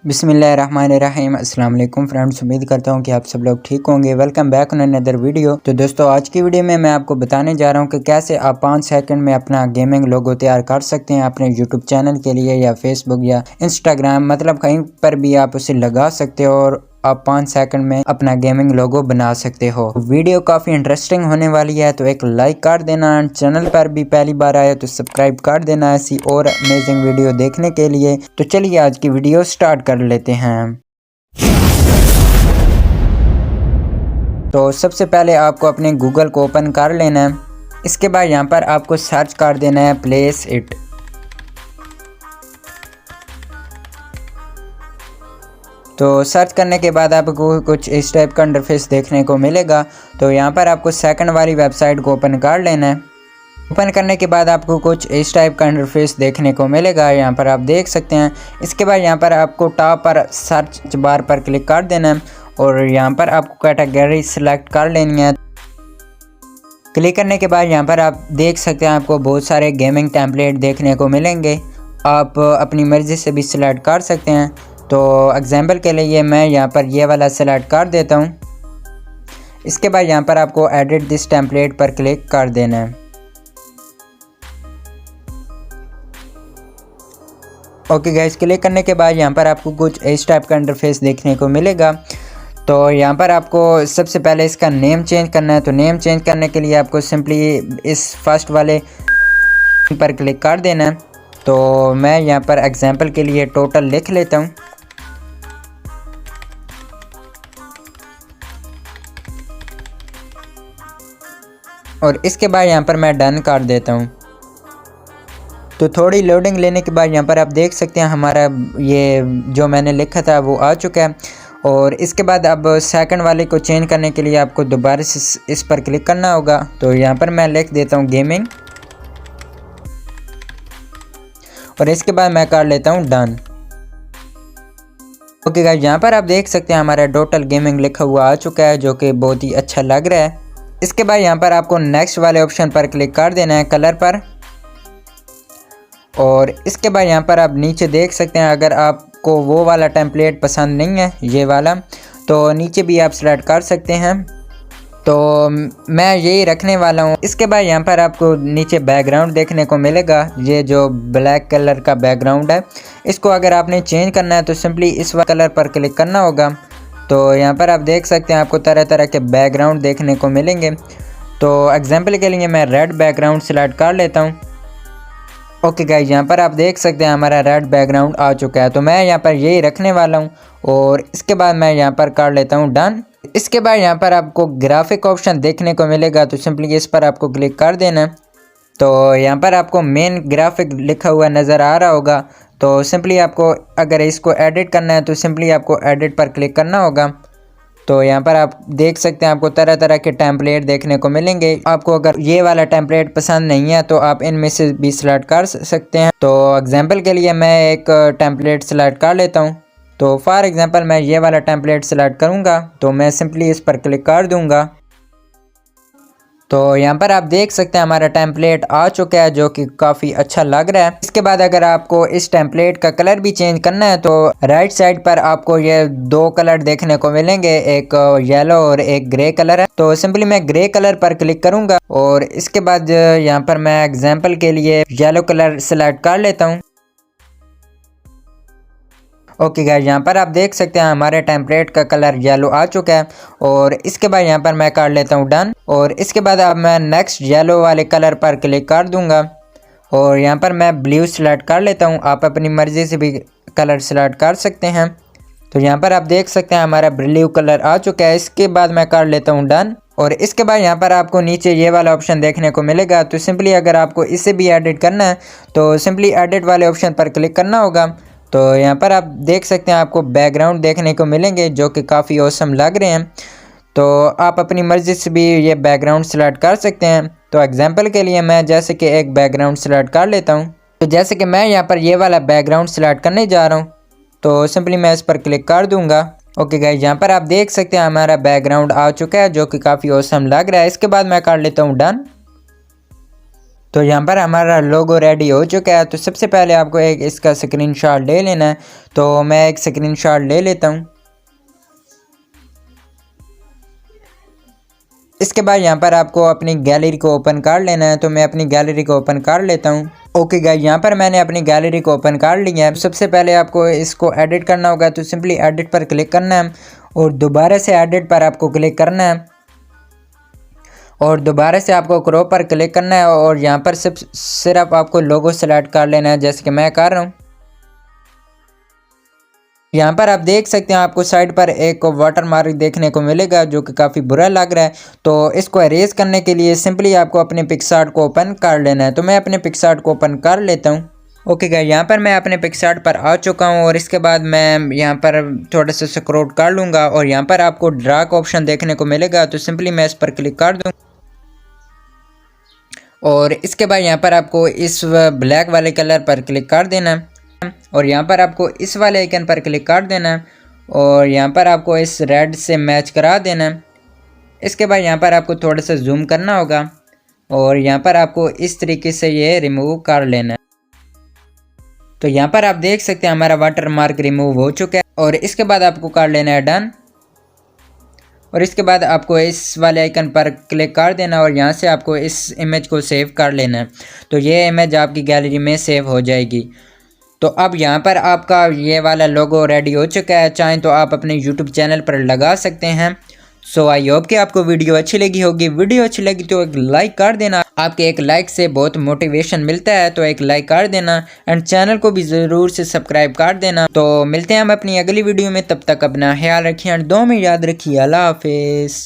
बिस्मिल्लाहिर्रहमानिर्रहीम। अस्सलाम वालेकुम फ्रेंड्स, उम्मीद करता हूँ कि आप सब लोग ठीक होंगे। Welcome back on another video. तो दोस्तों, आज की वीडियो में मैं आपको बताने जा रहा हूँ कि कैसे आप 5 सेकंड में अपना गेमिंग लोगो तैयार कर सकते हैं अपने यूट्यूब चैनल के लिए, या फेसबुक या इंस्टाग्राम, मतलब कहीं पर भी आप उसे लगा सकते हो और आप 5 सेकंड में अपना गेमिंग लोगो बना सकते हो। वीडियो काफ़ी इंटरेस्टिंग होने वाली है, तो एक लाइक कर देना। चैनल पर भी पहली बार आए तो सब्सक्राइब कर देना ऐसी और अमेजिंग वीडियो देखने के लिए। तो चलिए आज की वीडियो स्टार्ट कर लेते हैं। तो सबसे पहले आपको अपने गूगल को ओपन कर लेना है। इसके बाद यहाँ पर आपको सर्च कर देना है प्लेस इट। तो सर्च करने के बाद आपको कुछ इस टाइप का इंटरफेस देखने को मिलेगा। तो यहाँ पर आपको सेकंड वाली वेबसाइट को ओपन कर लेना है। ओपन करने के बाद आपको कुछ इस टाइप का इंटरफेस देखने को मिलेगा, यहाँ पर आप देख सकते हैं। इसके बाद यहाँ पर आपको टॉप पर सर्च बार पर क्लिक कर देना है और यहाँ पर आपको कैटेगरी सिलेक्ट कर लेनी है। क्लिक करने के बाद यहाँ पर आप देख सकते हैं आपको बहुत सारे गेमिंग टेम्पलेट देखने को मिलेंगे। आप अपनी मर्ज़ी से भी सिलेक्ट कर सकते हैं। तो एग्जाम्पल के लिए मैं यहाँ पर ये वाला सेलेक्ट कर देता हूँ। इसके बाद यहाँ पर आपको एडिट दिस टेम्पलेट पर क्लिक कर देना है। ओके गाइस, क्लिक करने के बाद यहाँ पर आपको कुछ इस टाइप का इंटरफेस देखने को मिलेगा। तो यहाँ पर आपको सबसे पहले इसका नेम चेंज करना है। तो नेम चेंज करने के लिए आपको सिंपली इस फर्स्ट वाले पर क्लिक कर देना है। तो मैं यहाँ पर एग्जाम्पल के लिए टोटल लिख लेता हूँ। और इसके बाद यहाँ पर मैं डन कर देता हूँ। तो थोड़ी लोडिंग लेने के बाद यहाँ पर आप देख सकते हैं हमारा ये जो मैंने लिखा था वो आ चुका है। और इसके बाद अब सेकंड वाले को चेंज करने के लिए आपको दोबारा से इस पर क्लिक करना होगा। तो यहाँ पर मैं लिख देता हूँ गेमिंग और इसके बाद मैं कर लेता हूँ डन। ओके गाइस, यहाँ पर आप देख सकते हैं हमारा टोटल गेमिंग लिखा हुआ आ चुका है, जो कि बहुत ही अच्छा लग रहा है। इसके बाद यहाँ पर आपको नेक्स्ट वाले ऑप्शन पर क्लिक कर देना है कलर पर। और इसके बाद यहाँ पर आप नीचे देख सकते हैं, अगर आपको वो वाला टेम्पलेट पसंद नहीं है ये वाला, तो नीचे भी आप सेलेक्ट कर सकते हैं। तो मैं यही रखने वाला हूँ। इसके बाद यहाँ पर आपको नीचे बैकग्राउंड देखने को मिलेगा, ये जो ब्लैक कलर का बैकग्राउंड है। इसको अगर आपने चेंज करना है तो सिंपली इस कलर पर क्लिक करना होगा। तो यहाँ पर आप देख सकते हैं आपको तरह तरह के बैकग्राउंड देखने को मिलेंगे। तो एग्जाम्पल के लिए मैं रेड बैकग्राउंड सेलेक्ट कर लेता हूँ। ओके गाइस, यहाँ पर आप देख सकते हैं हमारा रेड बैकग्राउंड आ चुका है। तो मैं यहाँ पर यही रखने वाला हूँ और इसके बाद मैं यहाँ पर कर लेता हूँ डन। इसके बाद यहाँ पर आपको ग्राफिक ऑप्शन देखने को मिलेगा, तो सिंपली इस पर आपको क्लिक कर देना है। तो यहाँ पर आपको मेन ग्राफिक लिखा हुआ नज़र आ रहा होगा। तो सिंपली आपको अगर इसको एडिट करना है तो सिंपली आपको एडिट पर क्लिक करना होगा। तो यहाँ पर आप देख सकते हैं आपको तरह तरह के टेम्पलेट देखने को मिलेंगे। आपको अगर ये वाला टेम्पलेट पसंद नहीं है तो आप इनमें से भी सिलेक्ट कर सकते हैं। तो एग्जांपल के लिए मैं एक टेम्पलेट सिलेक्ट कर लेता हूँ। तो फॉर एग्जांपल मैं ये वाला टेम्पलेट सिलेक्ट करूँगा। तो मैं सिंपली इस पर क्लिक कर दूँगा। तो यहाँ पर आप देख सकते हैं हमारा टेम्पलेट आ चुका है, जो कि काफ़ी अच्छा लग रहा है। इसके बाद अगर आपको इस टेम्पलेट का कलर भी चेंज करना है तो राइट साइड पर आपको ये दो कलर देखने को मिलेंगे, एक येलो और एक ग्रे कलर है। तो सिंपली मैं ग्रे कलर पर क्लिक करूँगा और इसके बाद यहाँ पर मैं एग्जाम्पल के लिए येलो कलर सेलेक्ट कर लेता हूँ। ओके गाइस, यहाँ पर आप देख सकते हैं हमारे टेम्पलेट का कलर येलो आ चुका है। और इसके बाद यहाँ पर मैं कर लेता हूँ डन। और इसके बाद अब मैं नेक्स्ट येलो वाले कलर पर क्लिक कर दूँगा और यहाँ पर मैं ब्लू सेलेक्ट कर लेता हूँ। आप अपनी मर्ज़ी से भी कलर सेलेक्ट कर सकते हैं। तो यहाँ पर आप देख सकते हैं हमारा ब्लू कलर आ चुका है। इसके बाद मैं कर लेता हूँ डन। और इसके बाद यहाँ पर आपको नीचे ये वाला ऑप्शन देखने को मिलेगा। तो सिंपली अगर आपको इसे भी एडिट करना है तो सिंपली एडिट वाले ऑप्शन पर क्लिक करना होगा। तो यहाँ पर आप देख सकते हैं आपको बैकग्राउंड देखने को मिलेंगे, जो कि काफ़ी औसम लग रहे हैं। तो आप अपनी मर्ज़ी से भी ये बैकग्राउंड सेलेक्ट कर सकते हैं। तो एग्जांपल के लिए मैं जैसे कि एक बैकग्राउंड सेलेक्ट कर लेता हूँ। तो जैसे कि मैं यहाँ पर ये वाला बैकग्राउंड सेलेक्ट करने जा रहा हूँ, तो सिंपली मैं इस पर क्लिक कर दूँगा। ओके गाइस, यहाँ पर आप देख सकते हैं हमारा बैकग्राउंड आ चुका है, जो कि काफ़ी औसम लग रहा है। इसके बाद मैं कर लेता हूँ डन। तो यहाँ पर हमारा लोगो रेडी हो चुका है। तो सबसे पहले आपको एक इसका स्क्रीनशॉट ले लेना है। तो मैं एक स्क्रीनशॉट ले लेता हूँ। इसके बाद यहाँ पर आपको अपनी गैलरी को ओपन कर लेना है। तो मैं अपनी गैलरी को ओपन कर लेता हूँ। ओके गाइस, यहाँ पर मैंने अपनी गैलरी को ओपन कर लिया है। सबसे पहले आपको इसको एडिट करना होगा। तो सिंपली एडिट पर क्लिक करना है और दोबारा से एडिट पर आपको क्लिक करना है और दोबारा से आपको क्रॉप पर क्लिक करना है और यहाँ पर सिर्फ आपको लोगो सेलेक्ट कर लेना है, जैसे कि मैं कर रहा हूँ। यहाँ पर आप देख सकते हैं आपको साइड पर एक वाटर मार्क देखने को मिलेगा जो कि काफ़ी बुरा लग रहा है। तो इसको अरेज करने के लिए सिंपली आपको अपने पिक्सआर्ट को ओपन कर लेना है। तो मैं अपने पिक्सआर्ट को ओपन कर लेता हूँ। ओके गाइस, यहाँ पर मैं अपने पिक्सआर्ट पर आ चुका हूँ और इसके बाद मैं यहाँ पर थोड़ा सा स्क्रॉल कर लूँगा और यहाँ पर आपको ड्रैग ऑप्शन देखने को मिलेगा। तो सिंपली मैं इस पर क्लिक कर दूँ और इसके बाद यहाँ पर आपको इस ब्लैक वाले कलर पर क्लिक कर देना है और यहाँ पर आपको इस वाले आइकन पर क्लिक कर देना है और यहाँ पर आपको इस रेड से मैच करा देना है। इसके बाद यहाँ पर आपको थोड़ा सा जूम करना होगा और यहाँ पर आपको इस तरीके से ये रिमूव कर लेना है। तो यहाँ पर आप देख सकते हैं हमारा वाटर मार्क रिमूव हो चुका है और इसके बाद आपको कर लेना है डन और इसके बाद आपको इस वाले आइकन पर क्लिक कर देना और यहाँ से आपको इस इमेज को सेव कर लेना है। तो ये इमेज आपकी गैलरी में सेव हो जाएगी। तो अब यहाँ पर आपका ये वाला लोगो रेडी हो चुका है। चाहें तो आप अपने YouTube चैनल पर लगा सकते हैं। सो आई होप कि आपको वीडियो अच्छी लगी होगी। वीडियो अच्छी लगी तो एक लाइक कर देना। आपके एक लाइक से बहुत मोटिवेशन मिलता है, तो एक लाइक कर देना एंड चैनल को भी ज़रूर से सब्सक्राइब कर देना। तो मिलते हैं हम अपनी अगली वीडियो में, तब तक अपना ख्याल रखिए एंड दुआ में याद रखिए। अल्लाह हाफिज़।